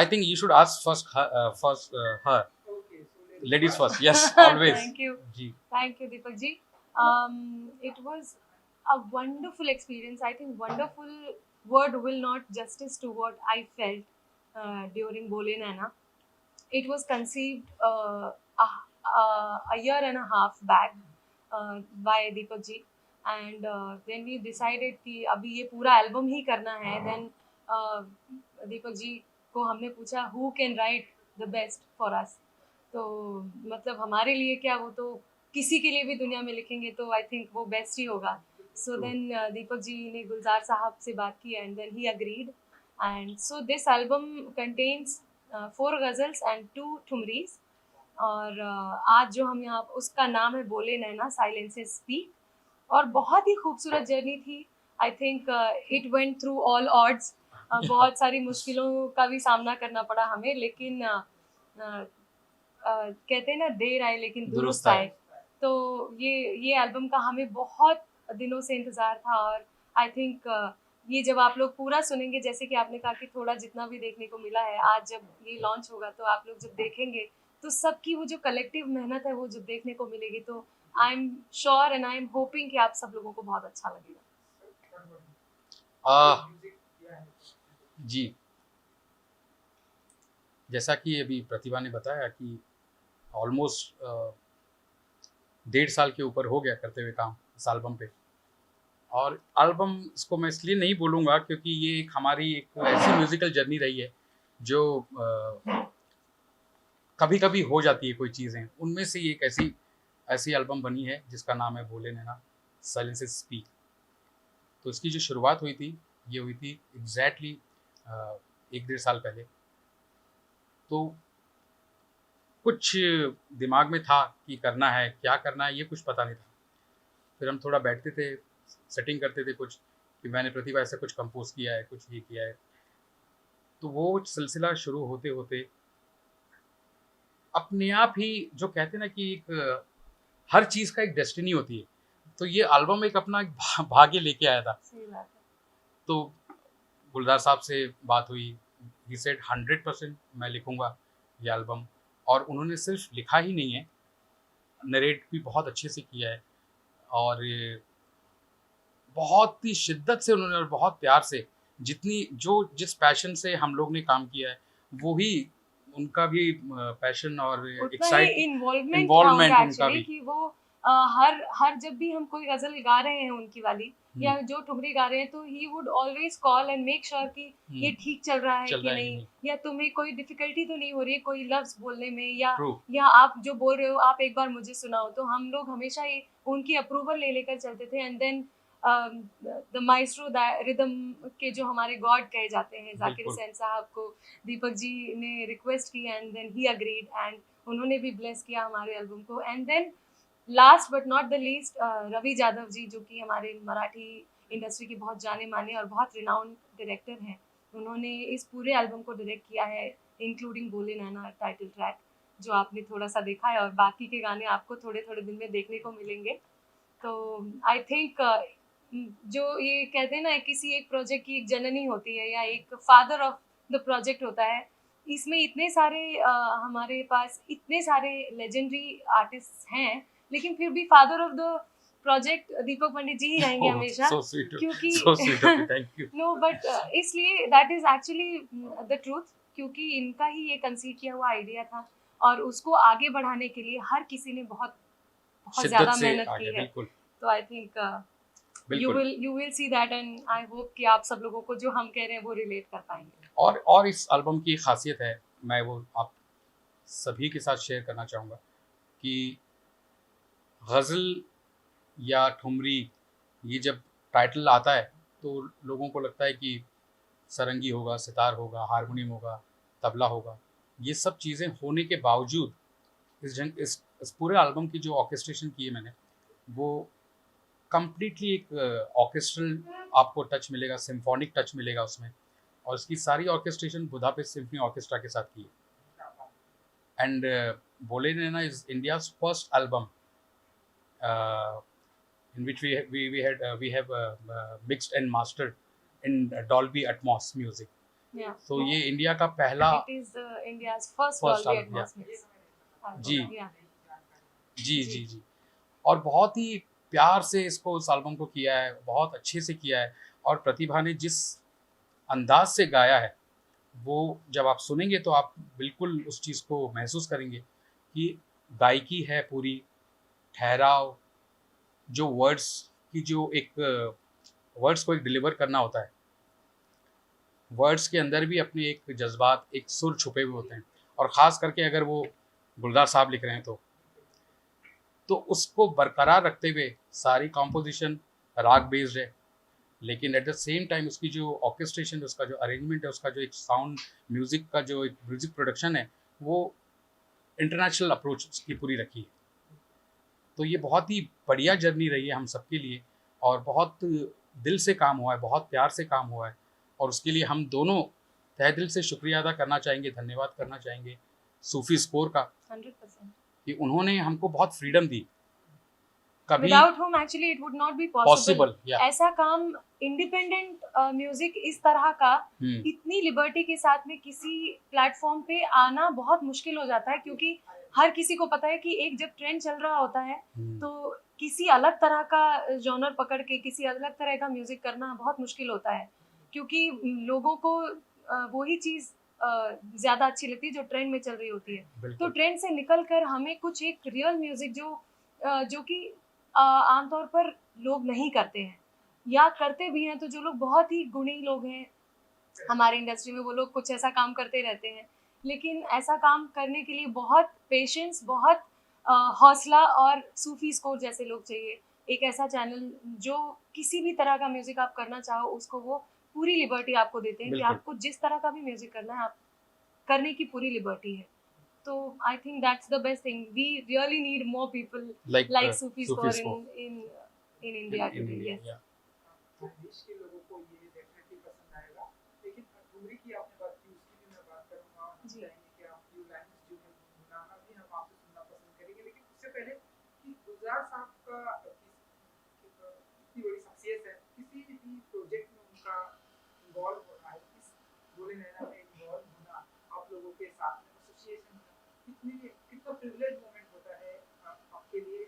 I think you should ask her. Ladies first. Yes, always. Thank you. Ji. Thank you, Deepak ji. It was a wonderful experience. I think wonderful word will not justice to what I felt during Bole Naina. It was conceived a year and a half back by Deepak ji, and when we decided कि अभी ये पूरा album ही करना है, then Deepak ji को हमने पूछा who can write the best for us. तो मतलब हमारे लिए क्या, वो तो किसी के लिए भी दुनिया में लिखेंगे तो आई थिंक वो बेस्ट ही होगा. सो देन दीपक जी ने गुलजार साहब से बात की and then he agreed. And so this album contains 4 ghazals and 2 thumris. और आज जो हम यहाँ, उसका नाम है बोले नैना साइलेंसेस स्पीक. और बहुत ही खूबसूरत जर्नी थी. आई think it went through all odds. बहुत सारी मुश्किलों का भी सामना करना पड़ा हमें, लेकिन कहते हैं ना, देर आए लेकिन दुरुस्त आए. तो ये एल्बम का हमें बहुत दिनों से इंतज़ार था. और आई थिंक ये जब आप लोग पूरा सुनेंगे, जैसे कि आपने कहा कि थोड़ा जितना भी देखने को मिला है, आज जब ये लॉन्च होगा तो आप लोग जब देखेंगे तो सबकी वो जो कलेक्टिव मेहनत है वो जब देखने को मिलेगी, तो I am sure and I am hoping कि आप सब लोगों को बहुत अच्छा लगेगा. जी, जैसा कि अभी प्रतिभा ने बताया कि ऑलमोस्ट 1.5 साल के ऊपर हो गया करते हुए काम इस एल्बम पे. और एल्बम इसको मैं इसलिए नहीं बोलूँगा क्योंकि ये एक हमारी एक ऐसी म्यूज़िकल जर्नी रही है जो कभी कभी हो जाती है कोई चीज़ें. उनमें से एक ऐसी ऐसी एल्बम बनी है जिसका नाम है बोले नैना साइलेंसेस स्पीक. तो इसकी जो शुरुआत हुई थी, ये हुई थी एग्जैक्टली 1-1.5 साल पहले. तो कुछ दिमाग में था कि करना है, क्या करना है ये कुछ पता नहीं था. फिर हम थोड़ा बैठते थे, सेटिंग करते थे कुछ, कि मैंने प्रतिभा ऐसा कुछ कंपोज किया है, कुछ ये किया है. तो वो सिलसिला शुरू होते होते अपने आप ही, जो कहते हैं ना कि एक हर चीज़ का एक डेस्टिनी होती है, तो ये एल्बम एक अपना एक भाग्य लेके आया था. सही बात है. तो गुलजार साहब से बात हुई. ही सेड 100% मैं लिखूंगा ये एल्बम. और उन्होंने सिर्फ लिखा ही नहीं है, नरेट भी बहुत अच्छे से किया है. और ये बहुत ही शिद्दत से उन्होंने और बहुत प्यार से, जितनी जो जिस पैशन से हम लोग ने काम किया है, वो ही उनका भी पैशन और उतना ही इन्वॉल्वमेंट इन्वॉल्वमेंट था उनका एक्चुअली, भी. कि वो हर हर जब भी हम कोई गजल गा रहे हैं उनकी वाली, या जो ठुमरी गा रहे हैं, तो he would always call and make sure कि ये ठीक चल रहा है चल कि रहा है कि नहीं, नहीं. या तुम्हें कोई डिफिकल्टी तो नहीं हो रही है कोई लफ्ज बोलने में, या ट्रू. या आप जो बोल रहे हो आप एक बार मुझे सुनाओ. तो हम लोग हमेशा ही उनकी अप्रूवल ले लेकर चलते थे. And then the maestro rhythm के जो हमारे गॉड कहे जाते हैं, जाकिर बिल्कुल. हुसैन साहब को दीपक जी ने रिक्वेस्ट की and then he agreed, and उन्होंने भी ब्लेस किया हमारे एल्बम को. And then last but not the least, Ravi Jadhav ji, जो कि हमारे मराठी इंडस्ट्री के बहुत जाने माने और बहुत रिनाउंड डायरेक्टर हैं, उन्होंने इस पूरे एल्बम को डायरेक्ट किया है, इंक्लूडिंग बोले नैना टाइटल ट्रैक, जो आपने थोड़ा सा देखा है, और बाकी के गाने आपको थोड़े थोड़े दिन में देखने को मिलेंगे. तो आई थिंक जो ये कहते हैं ना, किसी एक प्रोजेक्ट की एक जननी होती है या एक फादर ऑफ द प्रोजेक्ट होता है, इसमें इतने सारे हमारे पास इतने सारे लेजेंडरी आर्टिस्ट हैं, लेकिन फिर भी फादर ऑफ द प्रोजेक्ट दीपक पंडित जी ही रहेंगे हमेशा. so sweet, क्योंकि so sweet of you, thank you. No but इसलिए that is actually the truth, क्योंकि इनका ही ये कंसीव किया हुआ आइडिया था, और उसको आगे बढ़ाने के लिए हर किसी ने बहुत बहुत शिद्दत ज़्यादा से मेहनत आगे. की है. बिल्कुल. तो I think you will see that, and I hope कि आप सब लोगों को जो हम कह रहे हैं वो रिलेट कर पाएंगे. और इस एल्बम की खासियत है, मैं वो आप सभी के साथ शेयर करना चाहूँगा, कि गज़ल या ठुमरी, ये जब टाइटल आता है तो लोगों को लगता है कि सरंगी होगा, सितार होगा, हारमोनियम होगा, तबला होगा. ये सब चीज़ें होने के बावजूद इस पूरे एल्बम की जो ऑर्केस्ट्रेशन की है मैंने, वो कंप्लीटली एक ऑर्केस्ट्रल आपको टच मिलेगा, सिम्फोनिक टच मिलेगा उसमें. और इसकी सारी ऑर्केस्ट्रेशन बुदापेस्ट सिम्फनी ऑर्केस्ट्रा के साथ की है. And Bole Naina is India's first album in which we have mixed and mastered in Dolby Atmos music. Yeah. तो ये इंडिया का पहला It is India's first first Dolby album, Atmos mix. जी Yeah. जी जी जी। और बहुत ही प्यार से इसको उस एल्बम को किया है, बहुत अच्छे से किया है। और प्रतिभा ने जिस अंदाज से गाया है, वो जब आप सुनेंगे तो आप बिल्कुल उस चीज़ को महसूस करेंगे कि गायकी है पूरी, ठहराव, जो वर्ड्स की जो एक वर्ड्स को एक डिलीवर करना होता है, वर्ड्स के अंदर भी अपने एक जज्बात, एक सुर छुपे हुए होते हैं। और ख़ास करके अगर वो गुलजार साहब लिख रहे हैं तो उसको बरकरार रखते हुए सारी कॉम्पोजिशन राग बेस्ड है, लेकिन एट द सेम टाइम उसकी जो ऑर्केस्ट्रेशन है, उसका जो अरेंजमेंट है, उसका जो एक साउंड म्यूज़िक का जो एक म्यूज़िक प्रोडक्शन है, वो इंटरनेशनल अप्रोच उसकी पूरी रखी है। तो ये बहुत ही बढ़िया जर्नी रही है हम सबके लिए, और बहुत दिल से काम हुआ है, बहुत प्यार से काम हुआ है। और उसके लिए हम दोनों तहे दिल से शुक्रिया अदा करना चाहेंगे, धन्यवाद करना चाहेंगे सूफी स्कोर का, 100%. कि उन्होंने हमको बहुत फ्रीडम दी। कभी Without whom actually it would not be possible. Possible या ऐसा काम इंडिपेंडेंट म्यूजिक इस तरह का इतनी लिबर्टी के साथ में किसी प्लेटफॉर्म पे आना बहुत मुश्किल हो जाता है, क्योंकि हर किसी को पता है कि एक जब ट्रेंड चल रहा होता है तो किसी अलग तरह का जॉनर पकड़ के किसी अलग तरह का म्यूजिक करना बहुत मुश्किल होता है, क्योंकि लोगों को वही चीज़ ज़्यादा अच्छी लगती है जो ट्रेंड में चल रही होती है। तो बिल्कुल ट्रेंड से निकल कर हमें कुछ एक रियल म्यूजिक जो कि आमतौर पर लोग नहीं करते हैं, या करते भी हैं तो जो लोग बहुत ही गुणी लोग हैं हमारे इंडस्ट्री में, वो लोग कुछ ऐसा काम करते रहते हैं। लेकिन ऐसा काम करने के लिए बहुत पेशेंस, बहुत हौसला और सूफी स्कोर जैसे लोग चाहिए। एक ऐसा चैनल जो किसी भी तरह का म्यूजिक आप करना चाहो उसको वो पूरी लिबर्टी आपको देते हैं कि बिल्कुल आपको जिस तरह का भी म्यूजिक करना है आप करने की पूरी लिबर्टी है। तो I think that's the best thing. We really need more people like like Sufi Sufi score score in India in today. India Yes. या देश के लोगों को ये डेफिनेटली पसंद आएगा। लेकिन ठुमरी की आपने बात की, उसकी भी मैं बात करूँगा। हम जी। चाहेंगे कि आप न्यू लाइन्स जो है गुनगुनाना भी हम आपसे सुनना पसंद करेंगे। लेकिन उससे पहले कि गुलजार साहब का इतनी बड़ी शख्सियत है, किसी भी प्रोजेक्ट में उनका इन्वॉल्व होना है, इस बोले नैना में इन्वॉल्व होना, आप लोगों के साथ में एसोसिएशन होना, कितना प्रिविलेज मोमेंट होता है आपके लिए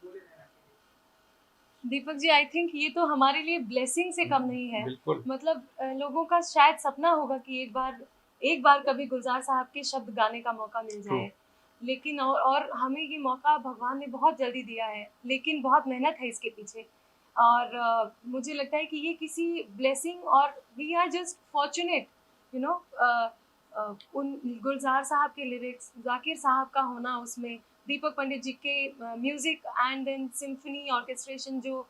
बोले नैना के लिए। दीपक जी, आई थिंक ये तो हमारे लिए ब्लेसिंग से कम नहीं है। बिल्कुल मतलब लोगों का शायद सपना होगा कि एक बार कभी गुलजार साहब के शब्द गाने का मौका मिल जाए, लेकिन और हमें ये मौका भगवान ने बहुत जल्दी दिया है, लेकिन बहुत मेहनत है इसके पीछे। और मुझे लगता है कि ये किसी ब्लेसिंग, और we are just fortunate you know उन गुलजार साहब के लिरिक्स, जाकिर साहब का होना उसमें, दीपक पंडित जी के music and then symphony orchestration, जो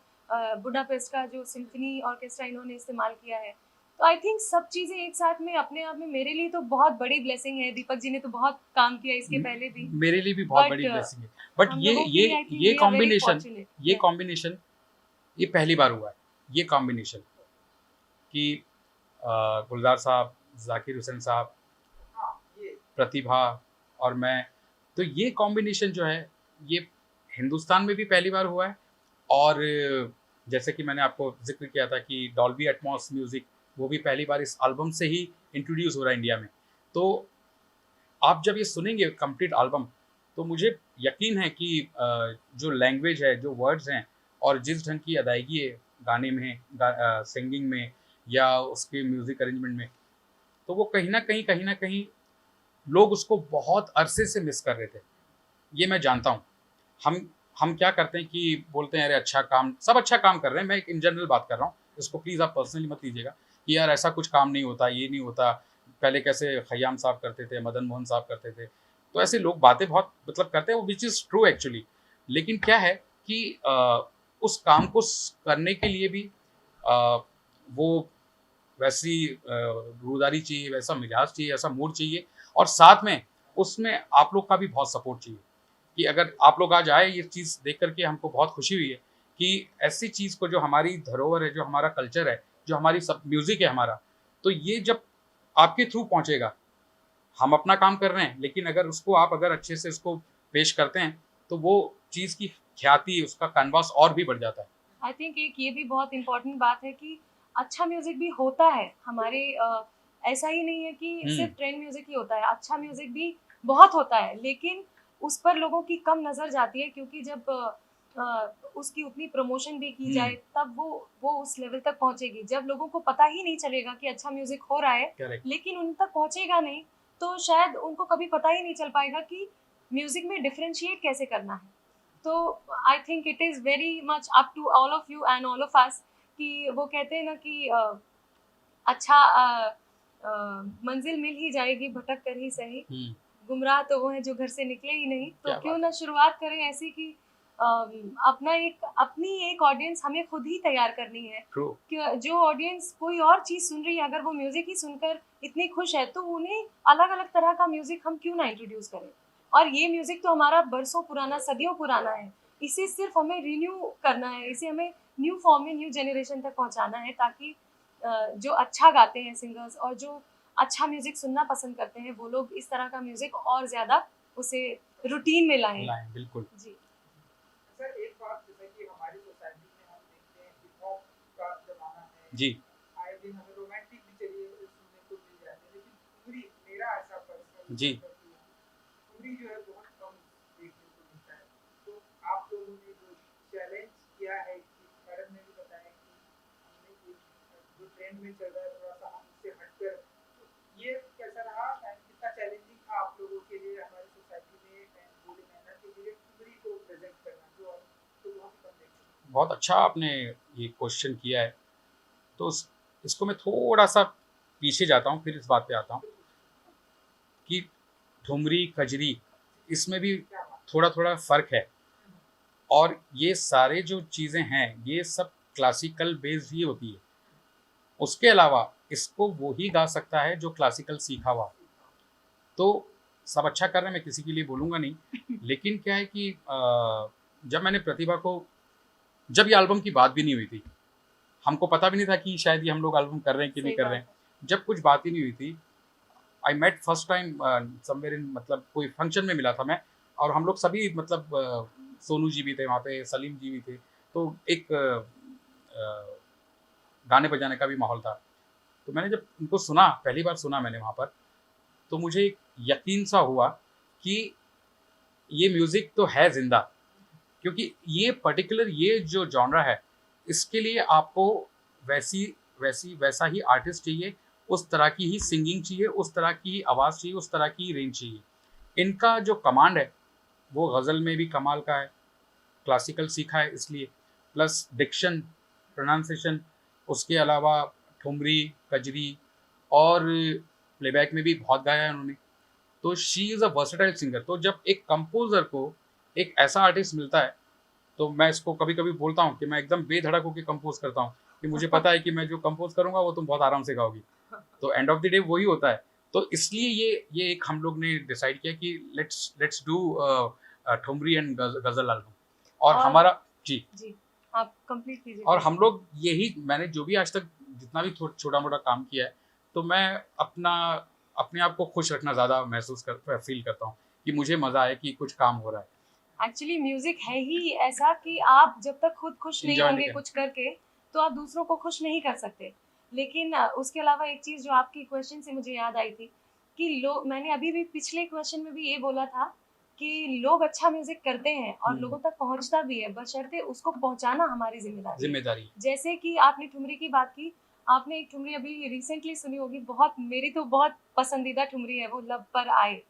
बुडापेस्ट का जो सिम्फनी ऑर्केस्ट्रा इन्होंने इस्तेमाल किया है। तो आई थिंक सब चीज़ें एक साथ में अपने आप में मेरे लिए तो बहुत बड़ी ब्लेसिंग है। दीपक जी ने तो बहुत काम किया इसके पहले भी, मेरे लिए भी बहुत But, बड़ी ब्लेसिंग है। बट हम ये लोगों के ये लिए I think ये we are very combination fortunate. ये Yeah. कॉम्बिनेशन ये पहली बार हुआ है। ये कॉम्बिनेशन कि गुलजार साहब, जाकिर हुसैन साहब, हाँ, ये प्रतिभा और मैं, तो ये कॉम्बिनेशन जो है ये हिंदुस्तान में भी पहली बार हुआ है। और जैसे कि मैंने आपको जिक्र किया था कि डॉल्बी एटमॉस म्यूज़िक वो भी पहली बार इस एल्बम से ही इंट्रोड्यूस हो रहा है इंडिया में। तो आप जब ये सुनेंगे कंप्लीट एल्बम तो मुझे यकीन है कि जो लैंग्वेज है, जो वर्ड्स हैं और जिस ढंग की अदायगी है गाने में, सिंगिंग में या उसके म्यूज़िक अरेंजमेंट में, तो वो कहीं ना कहीं लोग उसको बहुत अरसे से मिस कर रहे थे। ये मैं जानता हूँ। हम क्या करते हैं कि बोलते हैं अरे अच्छा काम, सब अच्छा काम कर रहे हैं, मैं एक इन जनरल बात कर रहा हूँ, इसको प्लीज़ आप पर्सनली मत लीजिएगा कि यार ऐसा कुछ काम नहीं होता, ये नहीं होता, पहले कैसे खयाम साहब करते थे, मदन मोहन साहब करते थे। तो ऐसे लोग बातें बहुत मतलब करते हैं, वो विच इज़ ट्रू एक्चुअली। लेकिन क्या है कि उस काम को करने के लिए भी वो वैसी रूदारी चाहिए, वैसा मिजाज चाहिए, ऐसा मूड चाहिए, और साथ में उसमें आप लोग का भी बहुत सपोर्ट चाहिए। कि अगर आप लोग आज आए, ये चीज़ देख करके हमको बहुत खुशी हुई है कि ऐसी चीज़ को, जो हमारी धरोहर है, जो हमारा कल्चर है, जो हमारी सब म्यूज़िक है हमारा, तो ये जब आपके थ्रू पहुँचेगा, हम अपना काम कर रहे हैं, लेकिन अगर उसको आप अगर अच्छे से इसको पेश करते हैं तो वो चीज़ की ख्याति, उसका कैनवास और भी बढ़ जाता है। आई थिंक एक ये भी बहुत इम्पोर्टेंट बात है कि अच्छा म्यूज़िक भी होता है हमारे ऐसा ही नहीं है कि हम्म। सिर्फ ट्रेंड म्यूजिक ही होता है, अच्छा म्यूजिक भी बहुत होता है, लेकिन उस पर लोगों की कम नज़र जाती है, क्योंकि जब उसकी उतनी प्रमोशन भी की जाए तब वो उस लेवल तक पहुंचेगी। जब लोगों को पता ही नहीं चलेगा कि अच्छा म्यूजिक हो रहा है, करेक्ट। लेकिन उन तक पहुंचेगा नहीं, तो शायद उनको कभी पता ही नहीं चल पाएगा कि म्यूजिक में डिफरेंशिएट कैसे करना है। तो I think it is very much up to all of you and all of us, कि वो कहते हैं ना कि अच्छा मंजिल मिल ही जाएगी भटक कर ही सही, गुमराह तो वो है जो घर से निकले ही नहीं। तो क्या क्यों बात ना शुरुआत करें ऐसी कि अपनी एक ऑडियंस हमें खुद ही तैयार करनी है। ट्रू। कि जो ऑडियंस कोई और चीज़ सुन रही है, अगर वो म्यूज़िक ही सुनकर इतनी खुश है, तो उन्हें अलग अलग तरह का म्यूज़िक हम क्यों ना इंट्रोड्यूस करें। और ये म्यूज़िक तो हमारा बरसों पुराना, सदियों पुराना है, इसे सिर्फ हमें रिन्यू करना है, इसे हमें न्यू फॉर्म में न्यू जनरेशन तक पहुंचाना है, ताकि जो अच्छा गाते हैं सिंगर्स और जो अच्छा म्यूजिक सुनना पसंद करते हैं, वो लोग इस तरह का म्यूजिक और ज्यादा उसे रूटीन में लाएं। बिल्कुल जी। सर एक बात, जैसे कि हमारी सोसाइटी में हम देखते हैं हिप हॉप का जमाना है जी। आए दिन हमें रोमांटिक भी चलिए सुनने को मिल जाते हैं, लेकिन ठुमरी, मेरा ऐसा पर्सनल जी। ठुमरी जो है बहुत कम देखने को मिलता है। तो आप लोगों ने जो चैलेंज किया है, कि मैडम ने भी बताया कि हमने जो ट्रेंड में चल रहा है थोड़ा सा हम उससे हटकर, तो ये कैसा रहा एंड कितना चैलेंजिंग था आप लोगों के लिए हमारी सोसाइटी में एंड बोले मेहनत के लिए ठुमरी को प्रेजेंट करना, जो तो बहुत कम देखते। बहुत अच्छा आपने ये क्वेश्चन किया है। तो इसको मैं थोड़ा सा पीछे जाता हूँ, फिर इस बात पे आता हूँ कि ठुमरी कजरी इसमें भी थोड़ा थोड़ा फ़र्क है, और ये सारे जो चीज़ें हैं ये सब क्लासिकल बेस्ड ही होती है। उसके अलावा इसको वो ही गा सकता है जो क्लासिकल सीखा हुआ। तो सब अच्छा कर रहे हैं, मैं किसी के लिए बोलूँगा नहीं, लेकिन क्या है कि जब मैंने प्रतिभा को, जब ये एल्बम की बात भी नहीं हुई थी, हमको पता भी नहीं था कि शायद ये हम लोग एल्बम कर रहे हैं कि नहीं कर रहे हैं, जब कुछ बात ही नहीं हुई थी, I met first time somewhere in, मतलब कोई फंक्शन में मिला था मैं, और हम लोग सभी, मतलब सोनू जी भी थे वहाँ पे, सलीम जी भी थे, तो एक गाने बजाने का भी माहौल था। तो मैंने जब उनको सुना, पहली बार सुना मैंने वहाँ पर, तो मुझे एक यकीन सा हुआ कि ये म्यूज़िक तो है ज़िंदा, क्योंकि ये पर्टिकुलर ये जो जॉनरा है, इसके लिए आपको वैसा ही आर्टिस्ट चाहिए, उस तरह की ही सिंगिंग चाहिए, उस तरह की ही आवाज़ चाहिए, उस तरह की रेंज चाहिए। इनका जो कमांड है वो गज़ल में भी कमाल का है, क्लासिकल सीखा है इसलिए, प्लस डिक्शन, प्रोनाउंसिएशन, उसके अलावा ठुमरी, कजरी और प्लेबैक में भी बहुत गाया है उन्होंने। तो she is a versatile singer. तो जब एक कंपोज़र को एक ऐसा आर्टिस्ट मिलता है, तो मैं इसको कभी-कभी बोलता हूँ कि मैं एकदम बेधड़क होके कंपोज़ करता हूँ, कि मुझे पता है कि मैं जो कंपोज़ करूँगा वो तुम बहुत आराम से गाओगी। तो एंड ऑफ द डे वही होता है। तो इसलिए ये एक हम लोग ने डिसाइड किया कि let's do thumri and ghazal album. और हमारा जी, आप कंप्लीट कीजिए। और हम लोग यही, मैंने जो भी आज तक जितना भी छोटा-मोटा काम किया है, तो मैं अपने आप को खुश रखना ज़्यादा फ़ील करता हूँ कि मुझे मज़ा आए कि कुछ काम हो रहा है। एक्चुअली म्यूजिक है ही ऐसा कि आप जब तक खुद खुश नहीं Enjoy होंगे नहीं कुछ करके, तो आप दूसरों को खुश नहीं कर सकते। लेकिन उसके अलावा एक चीज़ जो आपकी क्वेश्चन से मुझे याद आई थी, कि लोग, मैंने अभी भी पिछले क्वेश्चन में भी ये बोला था कि लोग अच्छा म्यूजिक करते हैं और लोगों तक पहुंचता भी है, बशर्ते उसको पहुंचाना हमारी जिम्मेदारी है। जैसे कि आपने ठुमरी की बात की, आपने एक ठुमरी अभी रिसेंटली सुनी होगी, बहुत, मेरी तो बहुत पसंदीदा ठुमरी है वो, लब पर आए,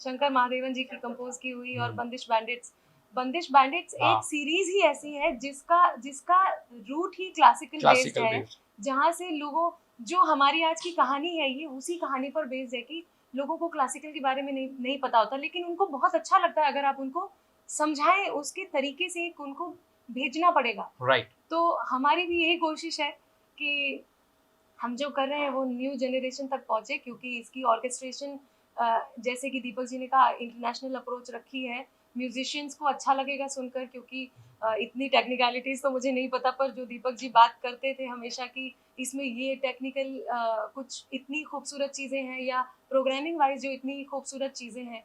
शंकर महादेवन जी की कंपोज की हुई, और बंदिश बैंडिट्स हाँ। एक सीरीज ही ऐसी है जिसका जिसका रूट ही क्लासिकल बेस्ड है, जहाँ से लोगों, जो हमारी आज की कहानी है ये उसी कहानी पर बेस्ड है, कि लोगों को क्लासिकल के बारे में नहीं पता होता, लेकिन उनको बहुत अच्छा लगता है अगर आप उनको समझाएं, उसके तरीके से उनको भेजना पड़ेगा। राइट। तो हमारी भी यही कोशिश है कि हम जो कर रहे हैं वो न्यू जनरेशन तक पहुंचे, क्योंकि इसकी ऑर्केस्ट्रेशन, जैसे कि दीपक जी ने कहा, इंटरनेशनल अप्रोच रखी है। म्यूजिशियंस को अच्छा लगेगा सुनकर, क्योंकि इतनी टेक्निकलिटीज़ तो मुझे नहीं पता, पर जो दीपक जी बात करते थे हमेशा कि इसमें ये टेक्निकल कुछ इतनी खूबसूरत चीज़ें हैं, या प्रोग्रामिंग वाइज जो इतनी खूबसूरत चीज़ें हैं,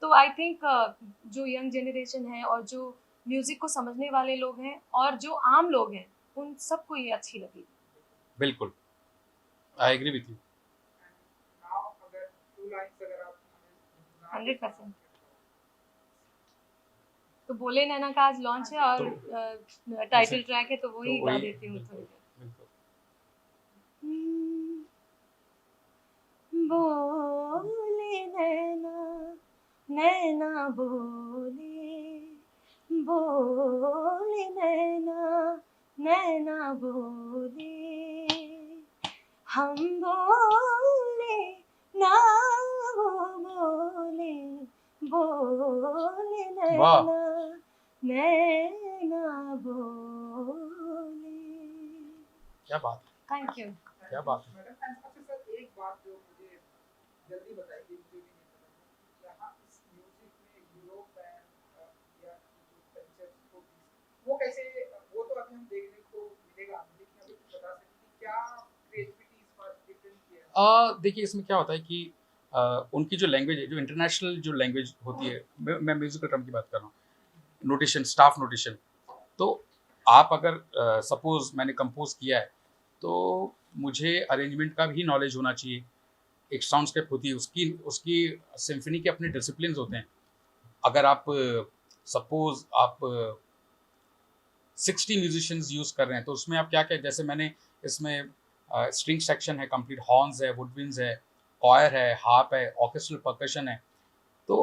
तो आई थिंक जो यंग जनरेशन है और जो म्यूज़िक को समझने वाले लोग हैं और जो आम लोग हैं, उन सबको ये अच्छी लगेगी। बिल्कुल, आई एग्री विथ यू। 100%। तो बोले नैना का आज लॉन्च है और टाइटल ट्रैक है, तो वही गा देती हूँ थोड़ी देर। बिल्कुल। बोले नैना, नैना बोले, बोले नैना, नैना बोले, हम बोले ना वो बोले, बोले वाह। नैना, नैना बोले। क्या बात है, थैंक यू। क्या बात है। मैडम आपसे सर एक बात जो मुझे जल्दी बताइए, मुझे भी नहीं पता कि यहाँ इस म्यूजिक में यूरोप बैंड या जो कल्चर को वो कैसे, वो तो अभी हम देखने को मिलेगा, लेकिन अभी कुछ बता सकते कि क्या क्रिएटिविटी इस बार डिफरेंट किया है? देखिए इसमें क्या होता है कि उनकी जो लैंग्वेज है, जो इंटरनेशनल जो लैंग्वेज होती है, मैं म्यूजिकल टर्म की बात कर रहा हूँ, नोटेशन, स्टाफ नोटेशन। तो आप अगर सपोज मैंने कंपोज किया है, तो मुझे अरेंजमेंट का भी नॉलेज होना चाहिए। एक साउंडस्केप होती है, उसकी उसकी सिम्फनी के अपने डिसिप्लिन होते हैं। अगर आप सपोज आप 60 म्यूजिशियंस यूज़ कर रहे हैं, तो उसमें आप क्या क्या, जैसे मैंने इसमें स्ट्रिंग सेक्शन है, कंप्लीट हॉर्न्स है, वुडविंड्स है, कॉयर है, हार्प है, ऑर्केस्ट्रल परकशन है। तो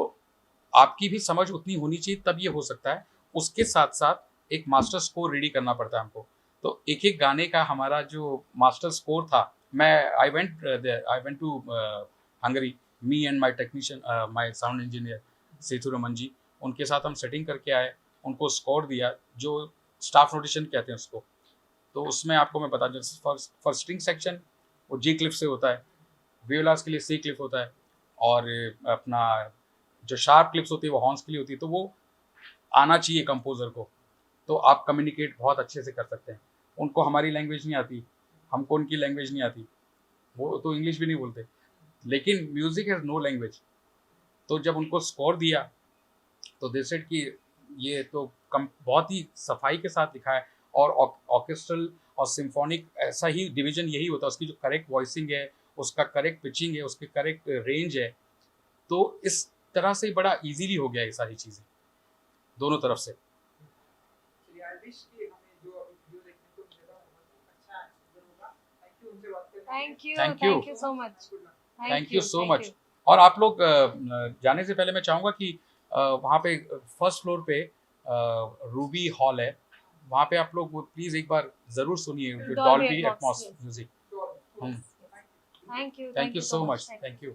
आपकी भी समझ उतनी होनी चाहिए, तब ये हो सकता है। उसके साथ साथ एक मास्टर स्कोर रेडी करना पड़ता है हमको। तो एक एक गाने का हमारा जो मास्टर स्कोर था, मैं I went to Hungary, me and my technician, my sound engineer Setu Raman ji, उनके साथ हम सेटिंग करके आए, उनको स्कोर दिया, जो स्टाफ नोटेशन कहते हैं उसको। तो उसमें आपको मैं बता दूं, फॉर स्ट्रिंग सेक्शन वो जी क्लिफ से होता है, वियोलास के लिए सी क्लिफ होता है, और अपना जो शार्प क्लिप्स होती है वो हॉर्न्स के लिए होती है। तो वो आना चाहिए कंपोजर को, तो आप कम्युनिकेट बहुत अच्छे से कर सकते हैं। उनको हमारी लैंग्वेज नहीं आती, हमको उनकी लैंग्वेज नहीं आती, वो तो इंग्लिश भी नहीं बोलते, लेकिन म्यूजिक इज नो लैंग्वेज। तो जब उनको स्कोर दिया, तो दे सेड कि ये तो बहुत ही सफाई के साथ लिखा है, और ऑर्केस्ट्रल और सिम्फोनिक ऐसा ही डिवीजन यही होता है, उसकी जो करेक्ट वॉइसिंग है, उसका करेक्ट पिचिंग है, उसकी करेक्ट रेंज है। तो इस तरह से बड़ा इजीली हो गया ये सारी चीज़ें दोनों तरफ से। चलिए, आई विश कि हमें जो अभी वीडियो देखने को मिलेगा बहुत अच्छा है, सुंदर होगा। थैंक यू, उनसे बात करके thank you so much. Thank you so much. और आप लोग जाने से पहले मैं चाहूँगा कि वहाँ पे फर्स्ट फ्लोर पे रूबी हॉल है, वहाँ पे आप लोग प्लीज़ एक बार ज़रूर सुनिए Dolby Dolby Atmos, Atmos yes. Music. Sure. Thank you thank you so much, thank you.